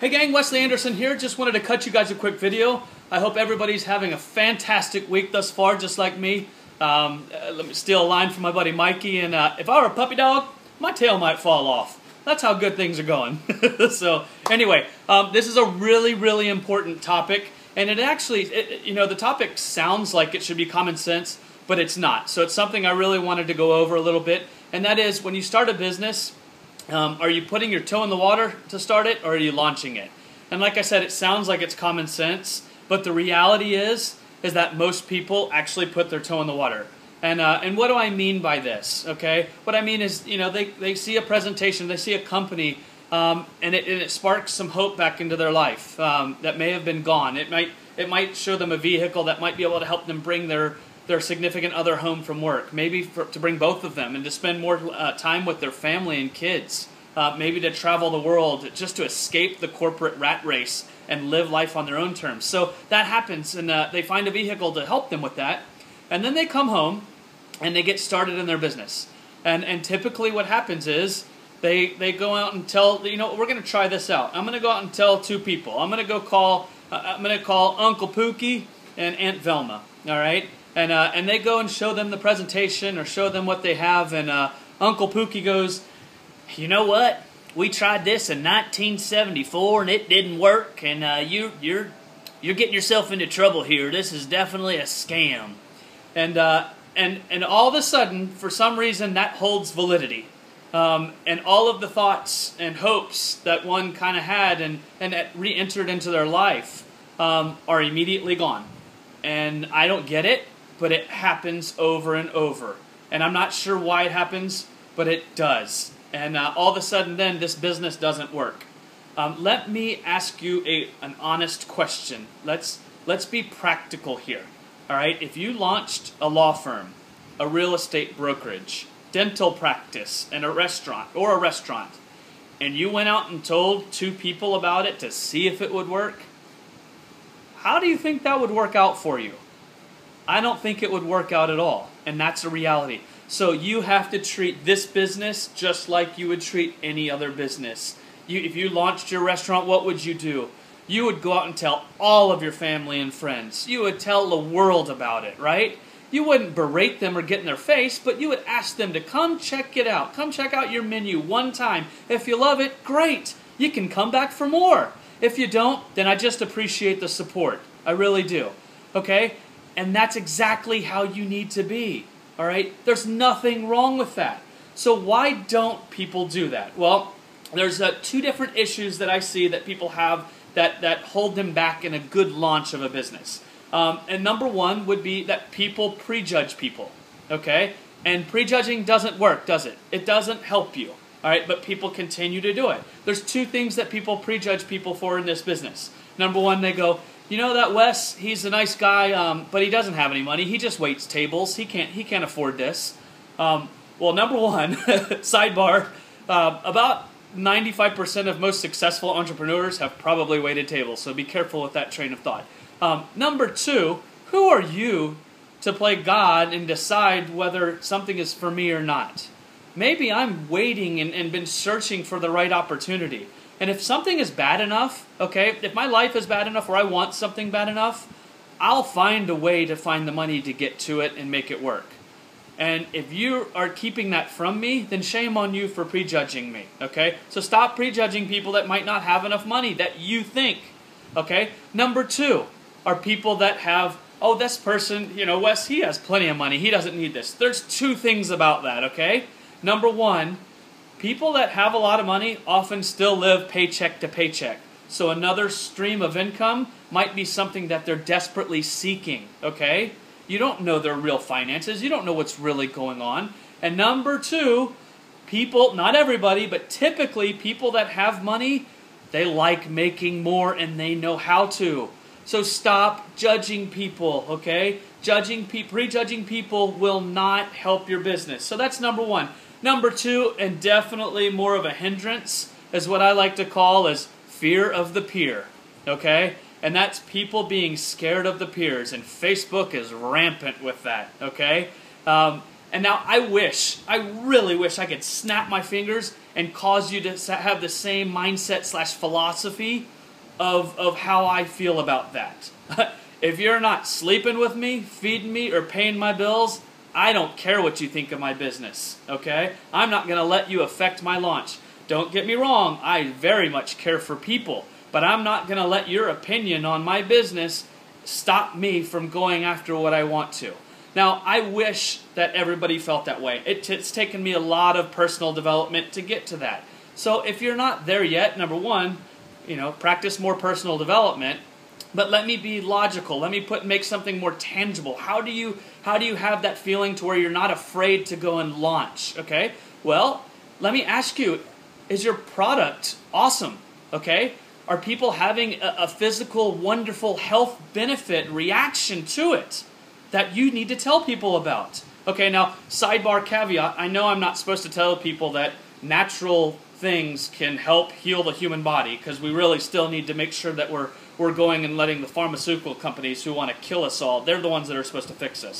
Hey gang, Wesley Anderson here. Just wanted to cut you guys a quick video. I hope everybody's having a fantastic week thus far, just like me. Let me steal a line from my buddy Mikey, and if I were a puppy dog, my tail might fall off. That's how good things are going. So anyway, this is a really important topic, and it actually, the topic sounds like it should be common sense, but it's not. So it's something I really wanted to go over a little bit, and that is when you start a business, are you putting your toe in the water to start it, or are you launching it? And like I said, it sounds like it's common sense, but the reality is that most people actually put their toe in the water. And what do I mean by this? Okay, what I mean is, they see a presentation, they see a company, and it sparks some hope back into their life that may have been gone. It might show them a vehicle that might be able to help them bring their significant other home from work, maybe to bring both of them and to spend more time with their family and kids, maybe to travel the world just to escape the corporate rat race and live life on their own terms. So that happens, and they find a vehicle to help them with that, and then they come home and they get started in their business. And typically what happens is they go out and tell, we're going to try this out. I'm going to go out and tell two people. I'm going to call Uncle Pookie and Aunt Velma, all right? And they go and show them the presentation or show them what they have, and Uncle Pookie goes, you know what? We tried this in 1974 and it didn't work, and you're getting yourself into trouble here. This is definitely a scam. And all of a sudden, for some reason, that holds validity. And all of the thoughts and hopes that one kind of had and that re-entered into their life are immediately gone. And I don't get it, but it happens over and over. And I'm not sure why it happens, but it does. And all of a sudden then, this business doesn't work. Let me ask you an honest question. Let's be practical here. All right? If you launched a law firm, a real estate brokerage, dental practice, and a restaurant, and you went out and told two people about it to see if it would work, how do you think that would work out for you? I don't think it would work out at all, and that's a reality. So you have to treat this business just like you would treat any other business. If you launched your restaurant, what would you do? You would go out and tell all of your family and friends. You would tell the world about it, right? You wouldn't berate them or get in their face, but you would ask them to come check it out. Come check out your menu one time. If you love it, great. You can come back for more. If you don't, then I just appreciate the support. I really do. Okay? And that's exactly how you need to be. All right? There's nothing wrong with that. So why don't people do that? Well, there's two different issues that I see that people have that hold them back in a good launch of a business. And number one would be that people prejudge people. Okay? And prejudging doesn't work, does it? It doesn't help you. All right? But people continue to do it. There's two things that people prejudge people for in this business. Number one, they go, you know that Wes, he's a nice guy, but he doesn't have any money. He just waits tables. He can't afford this. Well, number one, sidebar, about 95% of most successful entrepreneurs have probably waited tables, so be careful with that train of thought. Number two, who are you to play God and decide whether something is for me or not? Maybe I'm waiting and been searching for the right opportunity. And if something is bad enough, okay, if my life is bad enough or I want something bad enough, I'll find a way to find the money to get to it and make it work. And if you are keeping that from me, then shame on you for prejudging me, okay? So stop prejudging people that might not have enough money that you think, okay? Number two are people that have, oh, this person, Wes, he has plenty of money. He doesn't need this. There's two things about that, okay? Number one, people that have a lot of money often still live paycheck to paycheck. So another stream of income might be something that they're desperately seeking, okay? You don't know their real finances. You don't know what's really going on. And number two, people, not everybody, but typically people that have money, they like making more and they know how to. So stop judging people, okay? Prejudging people will not help your business. So that's number one. Number two, and definitely more of a hindrance, is what I like to call as fear of the peer, okay? And that's people being scared of the peers, and Facebook is rampant with that, okay? And now I really wish I could snap my fingers and cause you to have the same mindset slash philosophy of how I feel about that. If you're not sleeping with me, feeding me, or paying my bills, I don't care what you think of my business, okay? I'm not going to let you affect my launch. Don't get me wrong, I very much care for people, but I'm not going to let your opinion on my business stop me from going after what I want to. Now, I wish that everybody felt that way. It's taken me a lot of personal development to get to that. So if you're not there yet, number one, practice more personal development. But let me be logical. Let me make something more tangible. How do you have that feeling to where you're not afraid to go and launch? Okay. Well, let me ask you: is your product awesome? Okay. Are people having a physical, wonderful health benefit reaction to it that you need to tell people about? Okay, now, sidebar caveat, I know I'm not supposed to tell people that natural things can help heal the human body, because we really still need to make sure that we're going and letting the pharmaceutical companies who want to kill us all, they're the ones that are supposed to fix us.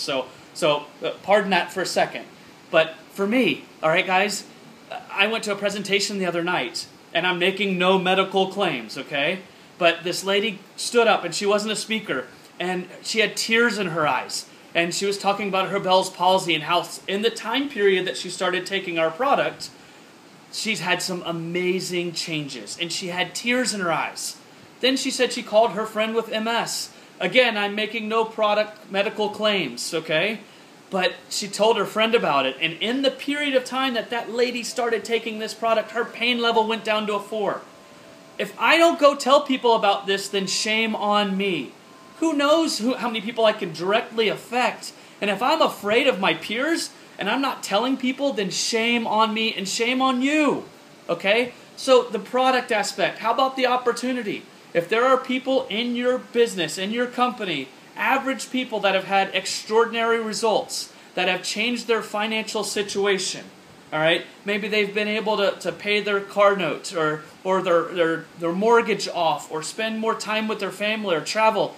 So pardon that for a second. But for me, all right, guys, I went to a presentation the other night, and I'm making no medical claims, okay? But this lady stood up, and she wasn't a speaker, and she had tears in her eyes. And she was talking about her Bell's palsy and how in the time period that she started taking our product, she's had some amazing changes. And she had tears in her eyes. Then she said she called her friend with MS. Again, I'm making no product medical claims, okay? But she told her friend about it. And in the period of time that lady started taking this product, her pain level went down to a 4. If I don't go tell people about this, then shame on me. Who knows how many people I can directly affect? And if I'm afraid of my peers and I'm not telling people, then shame on me and shame on you. Okay? So the product aspect, how about the opportunity? If there are people in your business, in your company, average people that have had extraordinary results, that have changed their financial situation, all right? Maybe they've been able to pay their car note or their mortgage off, or spend more time with their family or travel.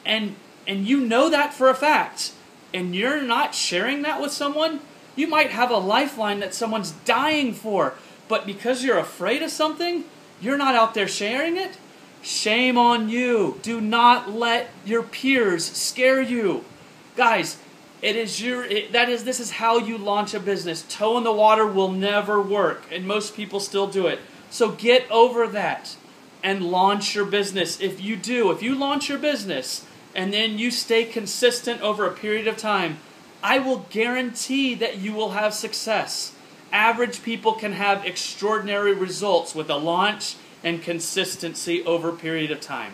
And you know that for a fact, and you're not sharing that with someone, you might have a lifeline that someone's dying for, but because you're afraid of something, you're not out there sharing it. Shame on you. Do not let your peers scare you. Guys, this is how you launch a business. Toe in the water will never work, and most people still do it. So get over that and launch your business. If you launch your business and then you stay consistent over a period of time, I will guarantee that you will have success. Average people can have extraordinary results with a launch and consistency over a period of time.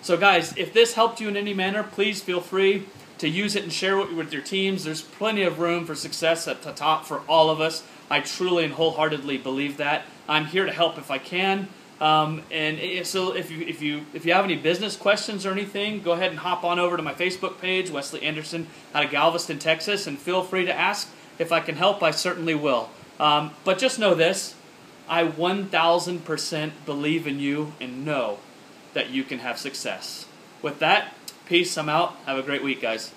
So guys, if this helped you in any manner, please feel free to use it and share it with your teams. There's plenty of room for success at the top for all of us. I truly and wholeheartedly believe that. I'm here to help if I can. So if you have any business questions or anything, go ahead and hop on over to my Facebook page, Wesley Anderson out of Galveston, Texas, and feel free to ask. If I can help, I certainly will. But just know this, I 1000% believe in you and know that you can have success. With that, peace, I'm out. Have a great week, guys.